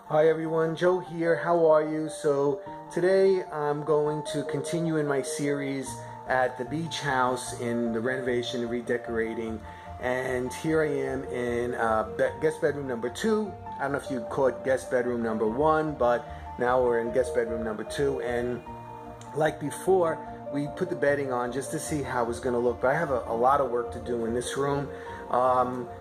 Hi everyone, Joe here. How are you? So today I'm going to continue in my series at the beach house in the renovation and redecorating, and here I am in guest bedroom number 2. I don't know if you caught guest bedroom number 1, but now we're in guest bedroom number 2, and like before we put the bedding on just to see how it's going to look, but I have a lot of work to do in this room.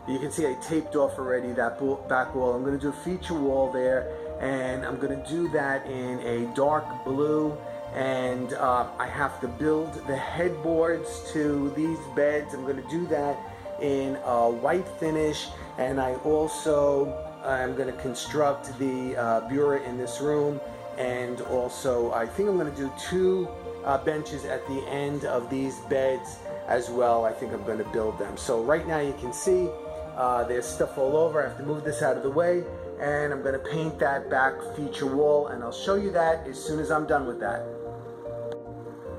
You can see I taped off already that back wall. I'm going to do a feature wall there, and I'm going to do that in a dark blue, and I have to build the headboards to these beds. I'm going to do that in a white finish, and I'm going to construct the bureau in this room, and also I think I'm going to do 2 benches at the end of these beds as well. I think I'm going to build them. So right now you can see there's stuff all over. I have to move this out of the way, and I'm going to paint that back feature wall, and I'll show you that as soon as I'm done with that.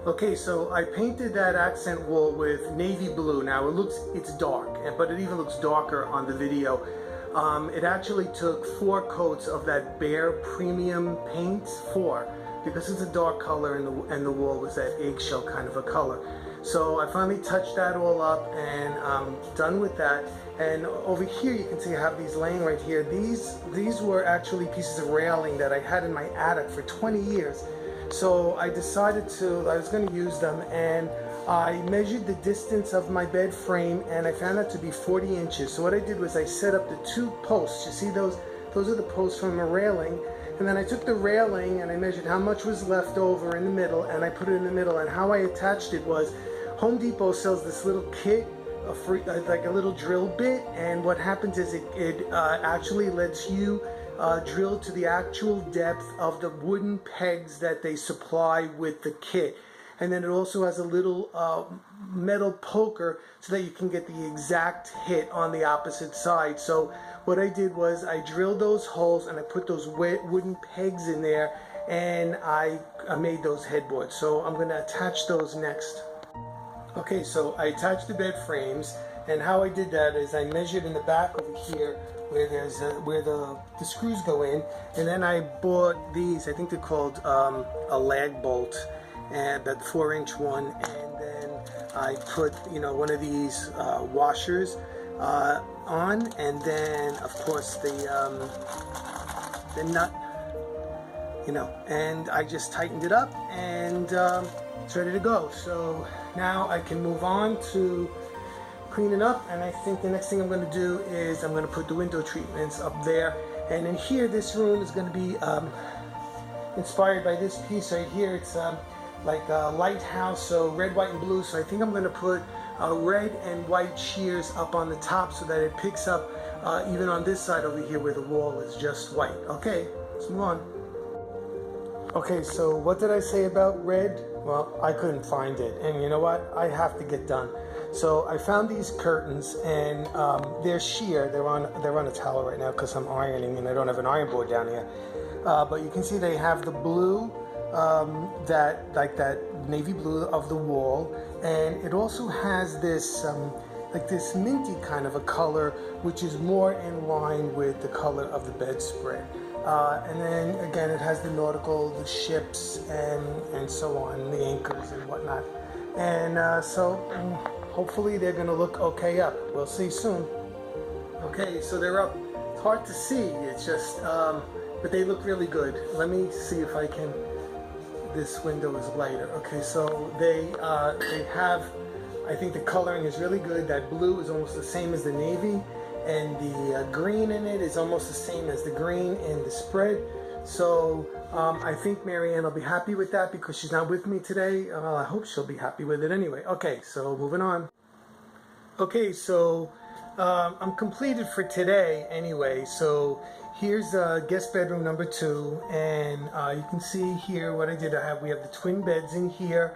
Okay, so I painted that accent wall with navy blue. Now it's dark, but it even looks darker on the video. It actually took 4 coats of that Bare Premium paint, 4, because it's a dark color, and the wall was that eggshell kind of a color. So I finally touched that all up, and I'm done with that. And over here you can see I have these laying right here. These were actually pieces of railing that I had in my attic for 20 years. So I decided I was going to use them, and I measured the distance of my bed frame, and I found that to be 40 inches. So what I did was I set up the 2 posts. You see those are the posts from the railing. And then I took the railing and I measured how much was left over in the middle, and I put it in the middle. And how I attached it was, Home Depot sells this little kit, like a little drill bit, and what happens is it actually lets you drill to the actual depth of the wooden pegs that they supply with the kit. And then it also has a little metal poker so that you can get the exact hit on the opposite side. So what I did was I drilled those holes and I put those wooden pegs in there, and I made those headboards. So I'm going to attach those next. Okay, so I attached the bed frames, and how I did that is I measured in the back over here where the screws go in, and then I bought these. I think they're called a lag bolt, and that 4-inch one, and then I put one of these washers on, and then of course the nut, and I just tightened it up, and it's ready to go. So now I can move on to cleaning up, and I think the next thing I'm going to do is I'm going to put the window treatments up there. And in here, this room is going to be inspired by this piece right here. It's like a lighthouse, so red, white, and blue. So I think I'm going to put red and white shears up on the top so that it picks up even on this side over here where the wall is just white. Okay, let's move on. Okay, so what did I say about red? Well, I couldn't find it, and you know what? I have to get done. So I found these curtains, and they're sheer. They're on a towel right now because I'm ironing and I don't have an iron board down here. But you can see they have the blue, that navy blue of the wall, and it also has this like this minty kind of a color, which is more in line with the color of the bedspread. And then again, it has the nautical, the ships, and so on, the anchors and whatnot. And so hopefully they're going to look okay up. We'll see soon. Okay, so they're up. It's hard to see. It's just, but they look really good. Let me see if I can. This window is lighter. Okay, so they have. I think the coloring is really good. That blue is almost the same as the navy, and the green in it is almost the same as the green in the spread. So I think Marianne will be happy with that because she's not with me today. I hope she'll be happy with it anyway. Okay, so moving on. Okay, so I'm completed for today anyway. So here's guest bedroom number 2, and you can see here what I did. We have the twin beds in here,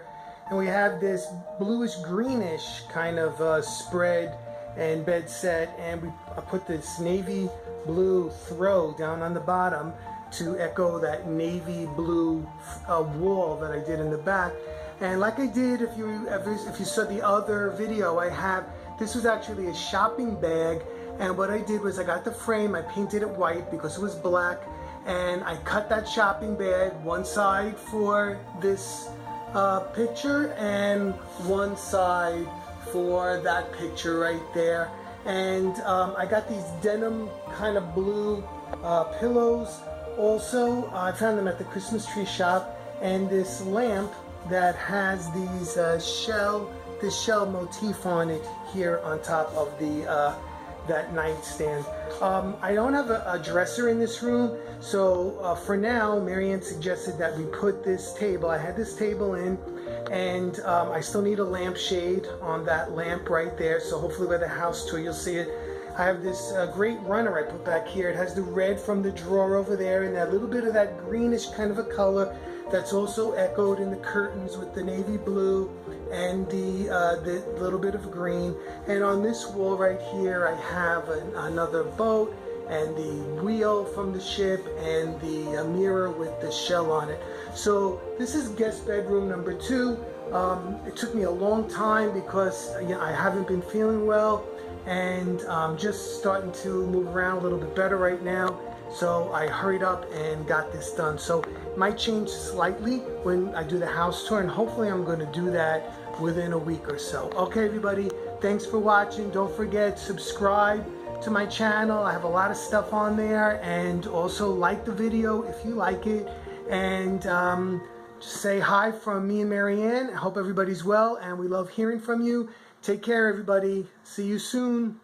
and we have this bluish greenish kind of spread and bed set, and I put this navy blue throw down on the bottom to echo that navy blue wall that I did in the back. And like I did, if you saw the other video, this was actually a shopping bag, and what I did was I got the frame, I painted it white because it was black, and I cut that shopping bag, one side for this picture and one side for that picture right there. And I got these denim kind of blue pillows also. I found them at the Christmas tree shop, and this lamp that has these shell motif on it here on top of the that nightstand. I don't have a dresser in this room, so for now, Marianne suggested that we put this table. I had this table in, and I still need a lampshade on that lamp right there, so hopefully by the house tour you'll see it. I have this great runner I put back here. It has the red from the drawer over there and that little bit of that greenish kind of a color that's also echoed in the curtains with the navy blue and the little bit of green. And on this wall right here I have another boat and the wheel from the ship and the mirror with the shell on it. So this is guest bedroom number 2. It took me a long time because I haven't been feeling well, and just starting to move around a little bit better right now. So I hurried up and got this done. So it might change slightly when I do the house tour, and hopefully I'm going to do that within a week or so. Okay, everybody, thanks for watching. Don't forget, subscribe to my channel. I have a lot of stuff on there, and also like the video if you like it, and just say hi from me and Marianne. I hope everybody's well, and we love hearing from you. Take care, everybody. See you soon.